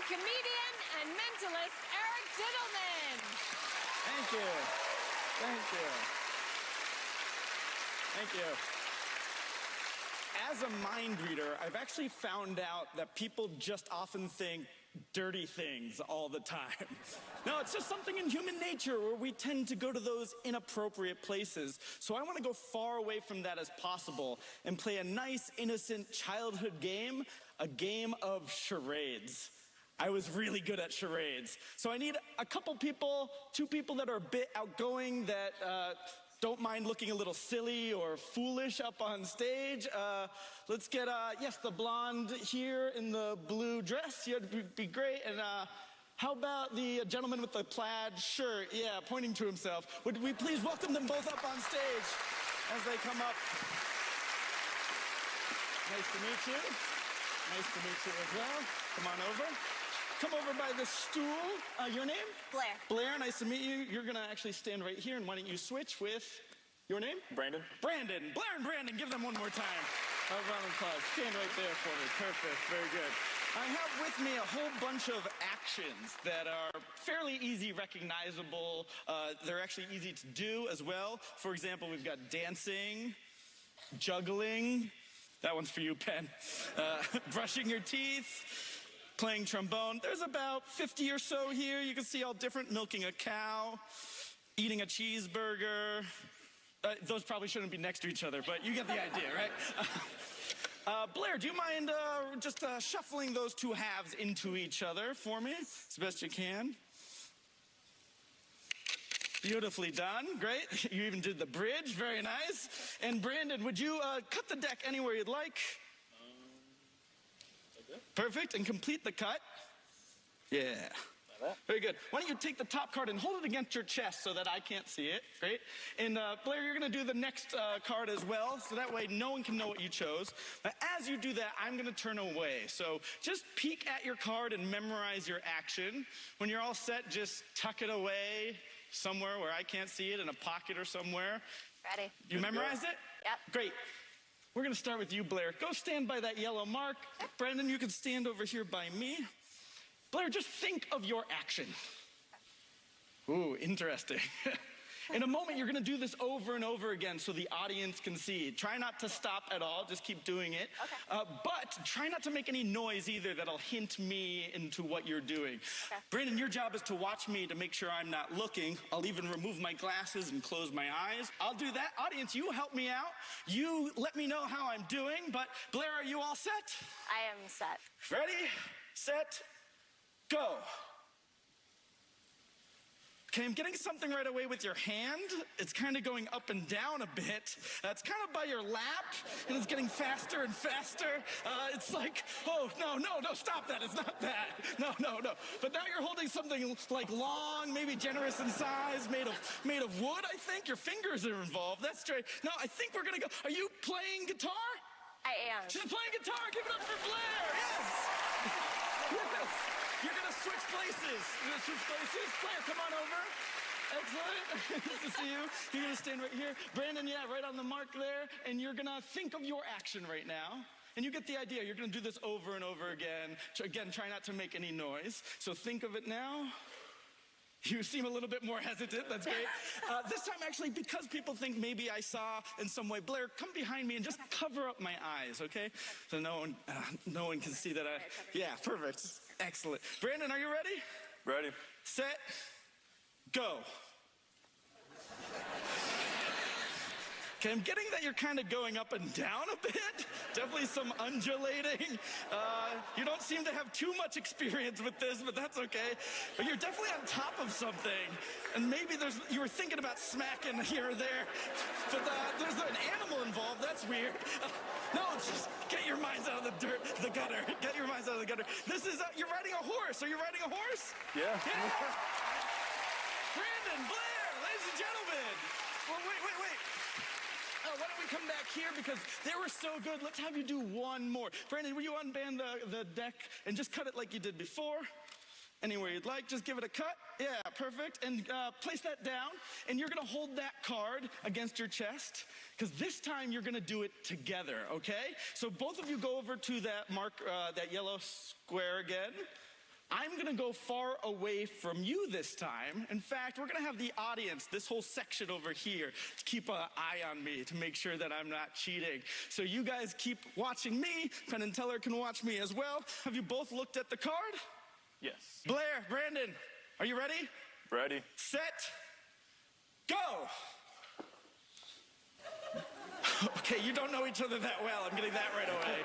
comedian and mentalist Eric Dittelman. Thank you. Thank you. Thank you. As a mind reader, I've actually found out that people just often think dirty things all the time. No, it's just something in human nature where we tend to go to those inappropriate places. So I want to go far away from that as possible and play a nice, innocent childhood game, a game of charades. I was really good at charades. So I need a couple people, two people that are a bit outgoing, that don't mind looking a little silly or foolish up on stage. Let's get, yes, the blonde here in the blue dress. You'd be great. And how about the gentleman with the plaid shirt? Yeah, pointing to himself. Would we please welcome them both up on stage as they come up? Nice to meet you. Nice to meet you as well. Come on over. Come over by the stool. Your name? Blair. Blair, nice to meet you. You're gonna actually stand right here, and why don't you switch with your name? Brandon. Brandon. Blair and Brandon, give them one more time. A round of applause. Stand right there for me. Perfect, very good. I have with me a whole bunch of actions that are fairly easy, recognizable. They're actually easy to do as well. For example, we've got dancing, juggling. That one's for you, Penn. Brushing your teeth. Playing trombone. There's about 50 or so here. You can see all different. Milking a cow, eating a cheeseburger. Those probably shouldn't be next to each other, but you get the idea, right? Blair, do you mind just shuffling those two halves into each other for me as best you can? Beautifully done. Great. You even did the bridge. Very nice. And Brandon, would you cut the deck anywhere you'd like? Perfect, and complete the cut. Yeah. Very good. Why don't you take the top card and hold it against your chest so that I can't see it. Great. And Blair, you're going to do the next card as well, so that way no one can know what you chose. But as you do that, I'm going to turn away. So just peek at your card and memorize your action. When you're all set, just tuck it away somewhere where I can't see it, in a pocket or somewhere. Ready. You memorized it? Yep. Great. We're going to start with you, Blair. Go stand by that yellow mark. Brandon, you can stand over here by me. Blair, just think of your action. Ooh, interesting. In a moment, you're going to do this over and over again so the audience can see. Try not to stop at all. Just keep doing it. Okay. But try not to make any noise either that'll hint me into what you're doing. Okay. Brandon, your job is to watch me to make sure I'm not looking. I'll even remove my glasses and close my eyes. I'll do that. Audience, you help me out. You let me know how I'm doing. But Blair, are you all set? I am set. Ready, set, go. Okay, I'm getting something right away with your hand. It's kind of going up and down a bit. It's kind of by your lap, and it's getting faster and faster. It's like, oh, no, stop that. It's not that. No. But now you're holding something like long, maybe generous in size, made of wood, I think. Your fingers are involved. That's straight. No, I think we're going to go. Are you playing guitar? I am. She's playing guitar. Give it up for Blair. Yes. Yes. You're going to switch places. Blair, come on over. Excellent. Good to see you. You're going to stand right here. Brandon, yeah, right on the mark there. And you're going to think of your action right now. And you get the idea. You're going to do this over and over again. Again, try not to make any noise. So think of it now. You seem a little bit more hesitant. That's great. This time, actually, because people think maybe I saw in some way, Blair, come behind me and just cover up my eyes, okay? So no one can see that I... Yeah, perfect. Excellent. Brandon, are you ready? Ready. Set. Go. Okay, I'm getting that you're kind of going up and down a bit. Definitely some undulating. You don't seem to have too much experience with this, but that's okay. But you're definitely on top of something. And maybe you were thinking about smacking here or there. But there's an animal involved. That's weird. No, just get your minds out of the gutter. Get your minds out of the gutter. This is, you're riding a horse. Are you riding a horse? Yeah. Brandon, Blair, ladies and gentlemen. Well, wait. Why don't we come back here, because they were so good. Let's have you do one more. Brandon, will you unband the deck and just cut it like you did before? Anywhere you'd like, just give it a cut. Yeah, perfect. And place that down, and you're gonna hold that card against your chest, because this time you're gonna do it together, okay? So both of you go over to that mark, that yellow square again. I'm gonna go far away from you this time. In fact, we're gonna have the audience, this whole section over here, to keep an eye on me to make sure that I'm not cheating. So you guys keep watching me. Penn and Teller can watch me as well. Have you both looked at the card? Yes. Blair, Brandon, are you ready? Ready. Set, go! Okay, you don't know each other that well. I'm getting that right away.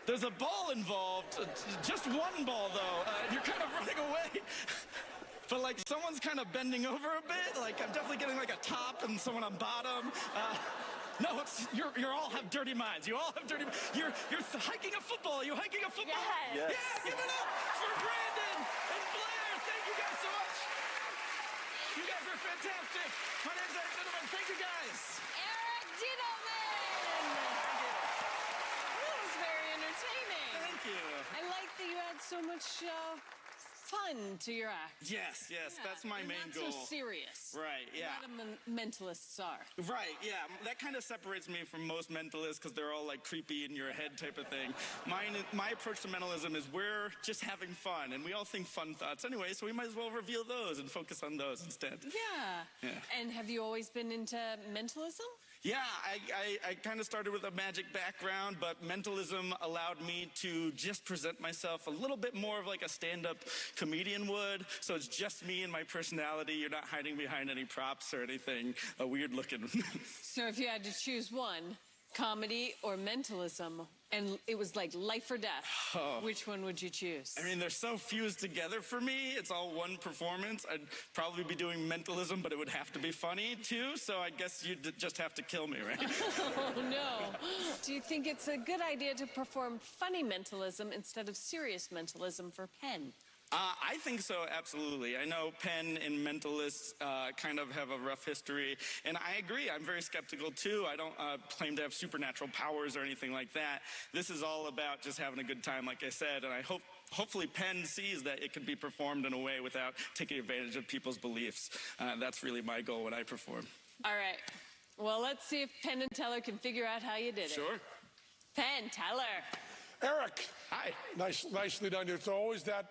There's a ball involved, just one ball though. You're kind of running away. But like someone's kind of bending over a bit. Like I'm definitely getting like a top and someone on bottom. No, you all have dirty minds. You all have dirty minds. You're hiking a football. Are you hiking a football? Yes. Yeah, give it up for Brandon and Blair. Thank you guys so much. You guys are fantastic. My name's Eric Dittelman. Thank you guys. Eric Dittelman! That was very entertaining. Thank you. I like that you had so much fun to your act. Yes, that's my main not goal. so serious. Right, yeah. A lot of mentalists are. Right, yeah. That kind of separates me from most mentalists because they're all like creepy in your head type of thing. My approach to mentalism is we're just having fun, and we all think fun thoughts anyway, so we might as well reveal those and focus on those instead. Yeah. And have you always been into mentalism? Yeah, I kind of started with a magic background, but mentalism allowed me to just present myself a little bit more of like a stand-up comedian would. So it's just me and my personality. You're not hiding behind any props or anything weird looking. So if you had to choose one, comedy or mentalism, and it was like life or death, which one would you choose? I mean, they're so fused together for me. It's all one performance. I'd probably be doing mentalism, but it would have to be funny too. So I guess you'd just have to kill me, right? Oh, no. Do you think it's a good idea to perform funny mentalism instead of serious mentalism for Penn? I think so, absolutely. I know Penn and mentalists kind of have a rough history, and I agree. I'm very skeptical, too. I don't claim to have supernatural powers or anything like that. This is all about just having a good time, like I said, and I hopefully Penn sees that it can be performed in a way without taking advantage of people's beliefs. That's really my goal when I perform. All right. Well, let's see if Penn and Teller can figure out how you did it. Sure. Penn, Teller. Eric. Hi. Nicely done. It's always that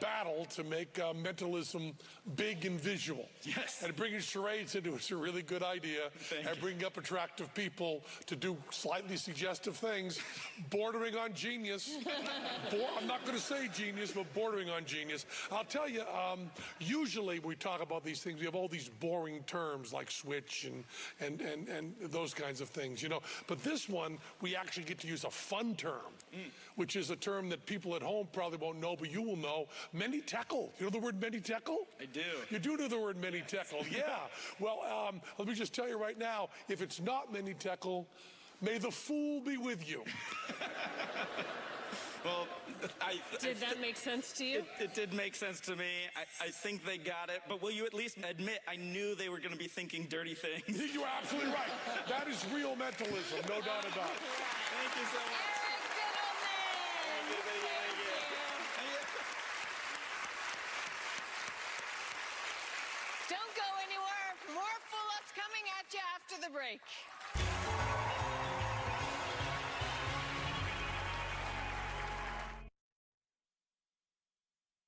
battle to make mentalism big and visual. Yes. And bringing charades into it's a really good idea. Thank you. Bringing up attractive people to do slightly suggestive things, bordering on genius. I'm not going to say genius, but bordering on genius. I'll tell you, usually we talk about these things, we have all these boring terms like switch and those kinds of things, you know. But this one, we actually get to use a fun term, which is a term that people at home probably won't know, but you will know. Many-teckle. You know the word many-teckle? I do. You do know the word many-teckle, yeah. Well, let me just tell you right now, if it's not many-teckle, may the fool be with you. Well, Did that make sense to you? It did make sense to me. I think they got it. But will you at least admit I knew they were going to be thinking dirty things? You're absolutely right. That is real mentalism, no doubt about it. Thank you so much. Eric Dittelman! Thank you. Don't go anywhere. More Full Ups coming at you after the break.